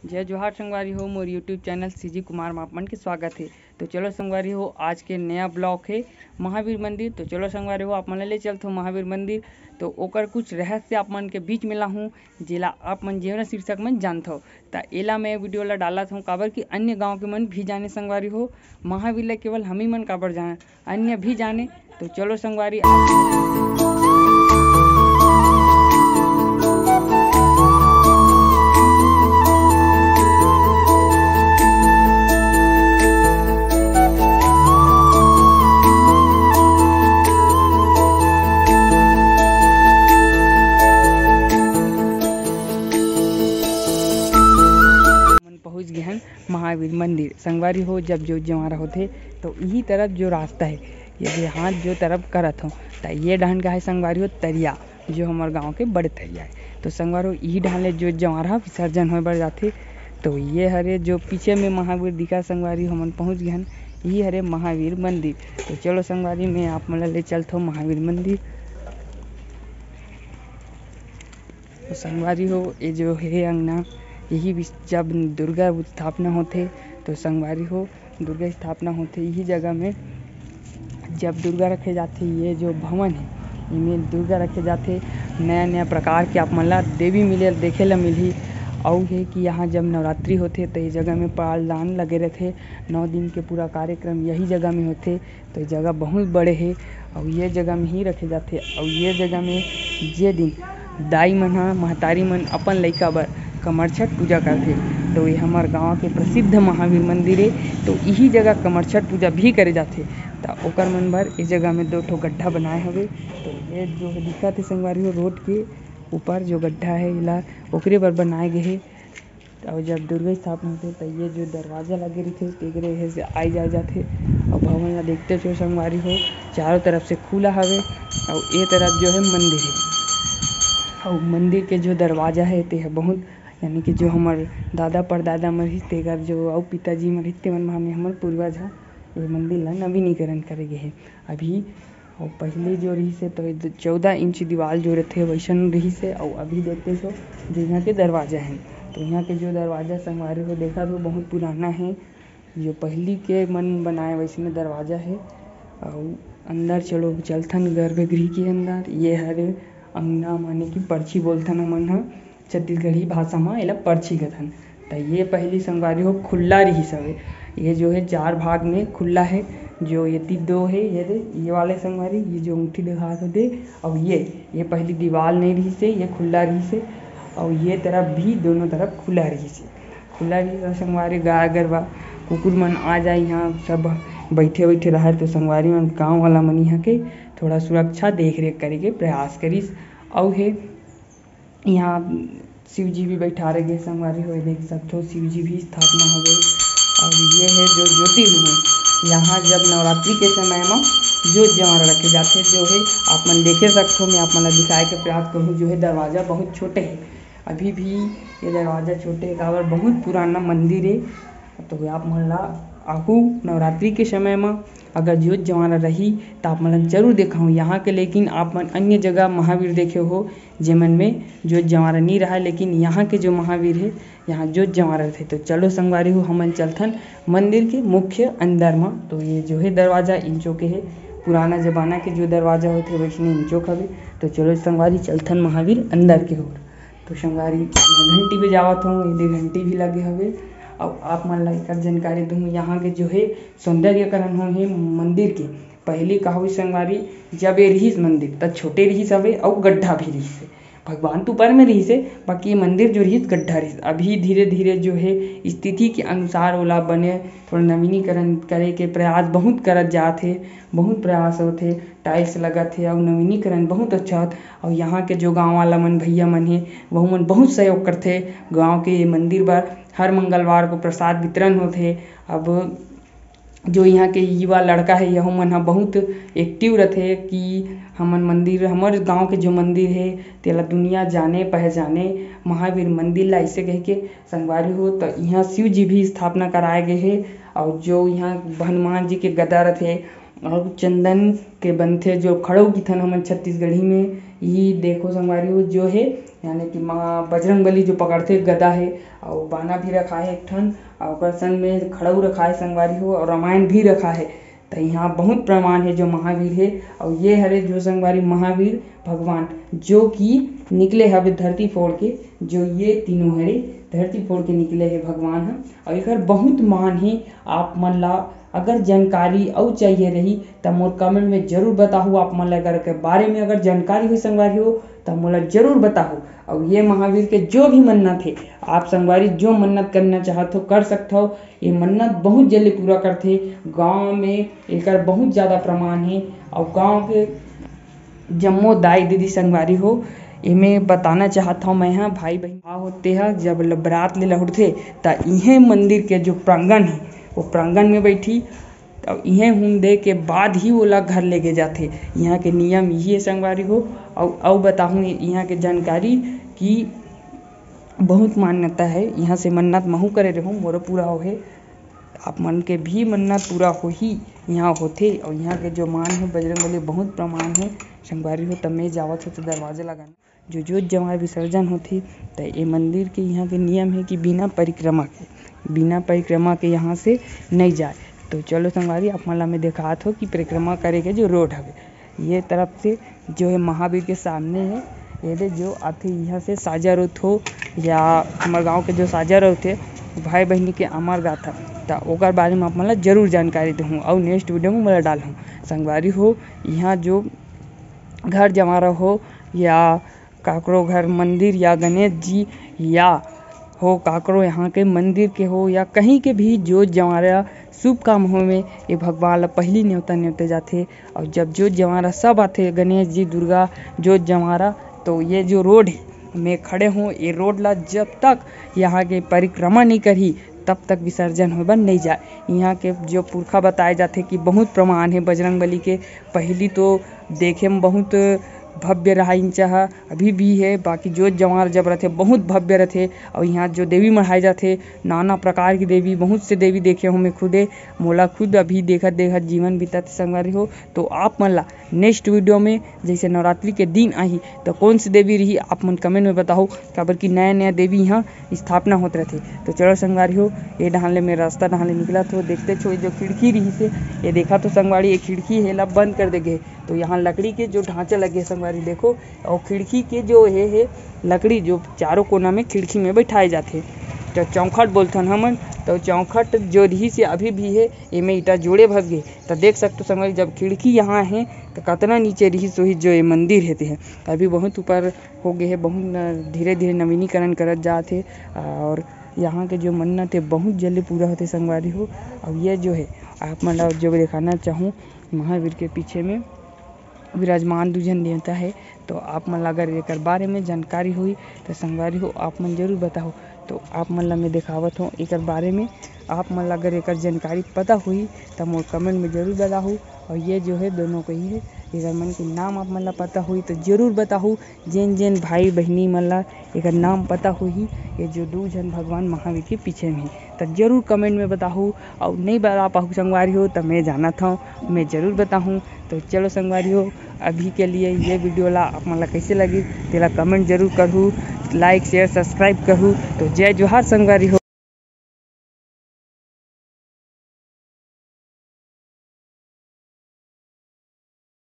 जय जोहार संगवारी हो, मोर यूट्यूब चैनल सीजी कुमार मापमन के स्वागत है। तो चलो संगवारी हो, आज के नया ब्लॉग है महावीर मंदिर। तो चलो संगवारी हो, आप मन ले चलते हो महावीर मंदिर। तो ओकर कुछ रहस्य आप मन के बीच मिला हूँ, जेला आप मन जीवन शीर्षक में जानते हो। तो एला मैं वीडियो ला डालत हूँ काबर कि अन्य गाँव के मन भी जाने संगवारी हो, महावीर ला केवल हम ही मन काबर जाने, अन्य भी जाने। तो चलो संगवारी पहुँच गए हैं महावीर मंदिर। संगवारी हो, जब जो जवारा होते तो यही तरफ जो रास्ता है, ये हाथ जो तरफ करत हो, तो ये डहन का है संगवारी हो तरिया, जो हमारे गांव के बड़े तरिया है। तो संगवारी हो, यही डहन ले जो जवारा विसर्जन हो बढ़ जाते। तो ये हरे जो पीछे में महावीर दिखा संगवारी हो, हम पहुँच गए हैं, यही हरे महावीर मंदिर। तो चलो संगवारी में आप मन ले चलते हो महावीर मंदिर। तो संगवारी हो, ये जो है अंगना, यही जब दुर्गा स्थापना होते तो संगवारी हो दुर्गा स्थापना होते यही जगह में जब दुर्गा रखे जाते। ये जो भवन है, इनमें दुर्गा रखे जाते। नया नया प्रकार के आप मन ला देवी मिले देखे ला मिली। और है कि यहाँ जब नवरात्रि होते तो ये जगह में पालदान लगे रहते। 9 दिन के पूरा कार्यक्रम यही जगह में होते। तो ये जगह बहुत बड़े है और ये जगह में ही रखे जाते। और ये जगह में जे दिन दाई मन महतारी मन अपन लइका बर कमरछठ पूजा करते। तो ये हमारे गांव के प्रसिद्ध महावीर मंदिर है। तो यही जगह कमरछठ पूजा भी करे जाते। तो ओकर मन बर इस जगह में 2 ठो गड्ढा बनाए हवे। तो ये जो दिखत है संगवारी हो, रोड के ऊपर जो गड्ढा है इला ओकरे बर बनाए गए है। और जब दुर्गा स्थापना होते तो ये जो दरवाजा लगे रहते तेगरे से आई जाए जाते। और भवन ला देखते जो संगवारी हो, चारों तरफ से खुला हवे और ये तरफ जो है मंदिर है। और मंदिर के जो दरवाजा है ते है बहुत, यानी कि जो हमारे दादा परदादा मन रहिस तेकर जो और पिताजी मन रहिस तेमन माने हमारे पूर्वज ह ये मंदिर ला नवीनीकरण करे गए है अभी। और पहले जो रही से तो 14 इंच दीवार जो रहते वैसन रही से। और अभी देखते सो जो यहाँ के दरवाजा है, तो यहाँ के जो दरवाजा संगवारी हो देखा तो बहुत पुराना है, जो पहली के मन बनाए वैसे दरवाजा है। और अंदर चलो चलथन गर्भगृह के अंदर। ये हरे अंगना माने कि पर्ची बोलथन हमन ह छत्तीसगढ़ी भाषा में, एला पर्ची कथन। तो ये पहली संगवारी हो खुला रही सवे। ये जो है 4 भाग में खुला है। जो ये 2 है, ये वाले संगवारी, ये जो अंगूठी दिखा दे। और ये पहली दीवार नहीं रही से, ये खुला रही से। और ये तरफ भी दोनों तरफ खुला रही से। खुला रही से संगवारी गाय गरवा कुकुर मन आ जाए, यहाँ सब बैठे बैठे रहा। तो संगवारी मन गाँव वाला मन यहाँ के थोड़ा सुरक्षा देख रेख करे के प्रयास करिस। और है यहाँ शिव जी भी बैठा रहे संगवारी हो, देख सकते हो शिव जी भी स्थापना हो गई। और ये है जो ज्योतिर्लिंग, यहाँ जब नवरात्रि के समय में ज्योत जवारा रखे जाते जो है आप मन देखे सकते हो। मैं आप मन दिखाए के प्रयास करूँ। जो है दरवाजा बहुत छोटे है, अभी भी ये दरवाजा छोटे है काबर बहुत पुराना मंदिर है। तो आप मन ला आहू नवरात्रि के समय में अगर ज्योत जवारा रही तो आप मन जरूर देखाऊँ यहाँ के। लेकिन आप मन अन्य जगह महावीर देखे हो जेमन में ज्योत जवारा नहीं रहा, लेकिन यहाँ के जो महावीर है यहाँ ज्योत जवारा थे। तो चलो संगवारी हो, हमन चलथन मंदिर के मुख्य अंदर में। तो ये जो है दरवाजा इंचों के है, पुराना जमाना के जो दरवाजा होते वैसे इंचों का भी। तो चलो संगवारी चलथन महावीर अंदर के ओर। तो संगवारी घंटी भी जावत हूँ, ये घंटी भी लगे हवे। और आप मन ला एक जानकारी दूँ, यहाँ के जो है सौंदर्यकरण हो है मंदिर के। पहले का हुई संगवारी जब ये रहीस मंदिर तब छोटे रहीस हवे और गड्ढा भी रहीस, भगवान तो ऊपर में रहीस, बाकी ये मंदिर जो रहीस गड्ढा रहीस। अभी धीरे धीरे जो है स्थिति के अनुसार ओला बने थोड़ा नवीनीकरण करे के प्रयास बहुत करत जात है, बहुत प्रयास होते। टाइल्स लगत है और नवीनीकरण बहुत अच्छा होता। और यहाँ के जो गाँव वाला मन भैया मन है वह मन बहुत सहयोग करते गाँव के मंदिर बर। हर मंगलवार को प्रसाद वितरण होते। अब जो यहाँ के युवा लड़का है यह मन बहुत एक्टिव रहते कि हमन मंदिर, हमारे गांव के जो मंदिर है तेला दुनिया जाने पहचाने महावीर मंदिर ला ऐसे कह के संगवारी हो। तो यहाँ शिव जी भी स्थापना कराए गए हैं। और जो यहाँ हनुमान जी के गदा रहते और चंदन के बनथे जो खड़ो की थन हमन छत्तीसगढ़ी में। ये देखो संगवारी हो जो है यानी कि माँ बजरंगबली जो पकड़थे गदा है और बाना भी रखा है एक ठन और ओकर संग में खड़ऊ रखा है संगवारी हो और रामायण भी रखा है। तो यहाँ बहुत प्रमाण है जो महावीर है और ये हरे जो संगवारी महावीर भगवान जो कि निकले हवे धरती फोड़ के, जो ये तीनों हरे धरती फोड़ के निकले है भगवान ह और एकर बहुत मान है। आप मन ला अगर जानकारी और चाहिए रही तो मोर कमेंट में जरूर बताओ। आप मन ला अगर के बारे में अगर जानकारी हुई संगवारी हो तो मोला जरूर बताओ। और ये महावीर के जो भी मन्नत है आप संगवारी जो मन्नत करना चाहत हो कर सकते हो। ये मन्नत बहुत जल्दी पूरा करथे। गांव में एकर बहुत ज़्यादा प्रमाण है और गांव के जम्मो दाई दीदी संगवारी हो इमे बताना चाहता हूँ मैं। यहाँ भाई बहन होते हैं जब बरात ले लहुटथे तो इहे मंदिर के जो प्रांगण है वो प्रांगण में बैठी और इहे हुंदे के बाद ही ओला घर लेके जाते। यहाँ के नियम यही है संगवारी हो। और बताऊँ यहाँ के जानकारी कि बहुत मान्यता है। यहाँ से मन्नत महू करे रहूँ मोर पूरा हो है। आप मन के भी मन्नत पूरा हो ही यहाँ होथे। और यहाँ के जो मान है बजरंगबली बहुत प्रमाण है संगवारी हो। तब में जावत हो तो दरवाजा लगाना जो जोत जमा विसर्जन होती। तो ये मंदिर के यहाँ के नियम है कि बिना परिक्रमा के यहाँ से नहीं जाए। तो चलो संगवारी आप मला में दिखात हो कि परिक्रमा करे के जो रोड हवे ये तरफ से जो है महावीर के सामने है। ये जो आथे यहाँ से साजा रोथ हो या हमारे गांव के जो साजा रोथ है भाई बहनी के अमर गाथा तो ओकर बारे में आप मला जरूर जानकारी दूँ और नेक्स्ट वीडियो में मला डालूँ संगवारी हो। यहाँ जो घर जमारा हो या काकरो घर मंदिर या गणेश जी या हो काकरो यहाँ के मंदिर के हो या कहीं के भी जोत जवारा शुभ काम हो में ये भगवान ला पहली न्योते जाते। और जब जोत जवारा सब आते गणेश जी दुर्गा जोत जवारा तो ये जो रोड में खड़े हों ये रोड ला जब तक यहाँ के परिक्रमा नहीं करी तब तक विसर्जन होकर नहीं जाए। यहाँ के जो पुरखा बताए जाते कि बहुत प्रमाण है बजरंगबली के। पहली तो देखे में बहुत भव्य रहा इंचा अभी भी है। बाकी जोत जवार जब रहते बहुत भव्य रहते। और यहाँ जो देवी मढ़ाए जाते नाना प्रकार की देवी बहुत से देवी देखे हूँ मैं खुदे मोला खुद अभी देखत जीवन बीतत संगवारी हो। तो आप मन ला नेक्स्ट वीडियो में जैसे नवरात्रि के दिन आई तो कौन सी देवी रही आप मन कमेंट में बताओ काबर कि नया देवी यहाँ स्थापना होते रहते। तो चलो संगवारी हो ये डहान मेरा रास्ता डहान निकला तो देखते छो जो खिड़की रही से ये देखा तो संगवारी ये खिड़की है ला बंद कर दे गए। तो यहाँ लकड़ी के जो ढांचा लगे संगवारी देखो और खिड़की के जो है लकड़ी जो चारों कोना में खिड़की में बैठाए जाते तो चौखट बोलथन हमन। तो चौखट जो रही से अभी भी है इमे ईटा जोड़े भग गए। तो देख सकते संगवारी जब खिड़की यहाँ है तो कितना नीचे रही सो ही जो ये मंदिर है अभी बहुत ऊपर हो गए है। बहुत धीरे धीरे नवीनीकरण करत जाते और यहाँ के जो मन्नत है बहुत जल्दी पूरा होते संगवारी हो। और ये जो है आप मतलब जो दिखाना चाहूँ महावीर के पीछे में विराजमान दुजन देवता है। तो आप मन अगर एक बारे में जानकारी हुई तो संगवारी हो आप मन जरूर बताओ। तो आप मन ला मैं दिखावत हूँ एक बारे में आप मन अगर एक जानकारी पता हुई तो मोर कमेंट में जरूर बताओ। और ये जो है दोनों को ही है एक मन के नाम आप मन ला पता हुई तो जरूर बताओ। जेन भाई बहनी मन ला एक नाम पता हुई ये जो दो जन भगवान महावीर के पीछे में तो जरूर कमेंट में बताओ। और नहीं बता पाऊँ संगवारी हो तो मैं जाना था मैं ज़रूर बताऊँ। तो चलो संगवारी हो अभी के लिए ये वीडियो ला आप मन ला कैसे लगी तेला कमेंट जरूर करूँ लाइक शेयर सब्सक्राइब करूँ। तो जय जोहार संगवारी हो।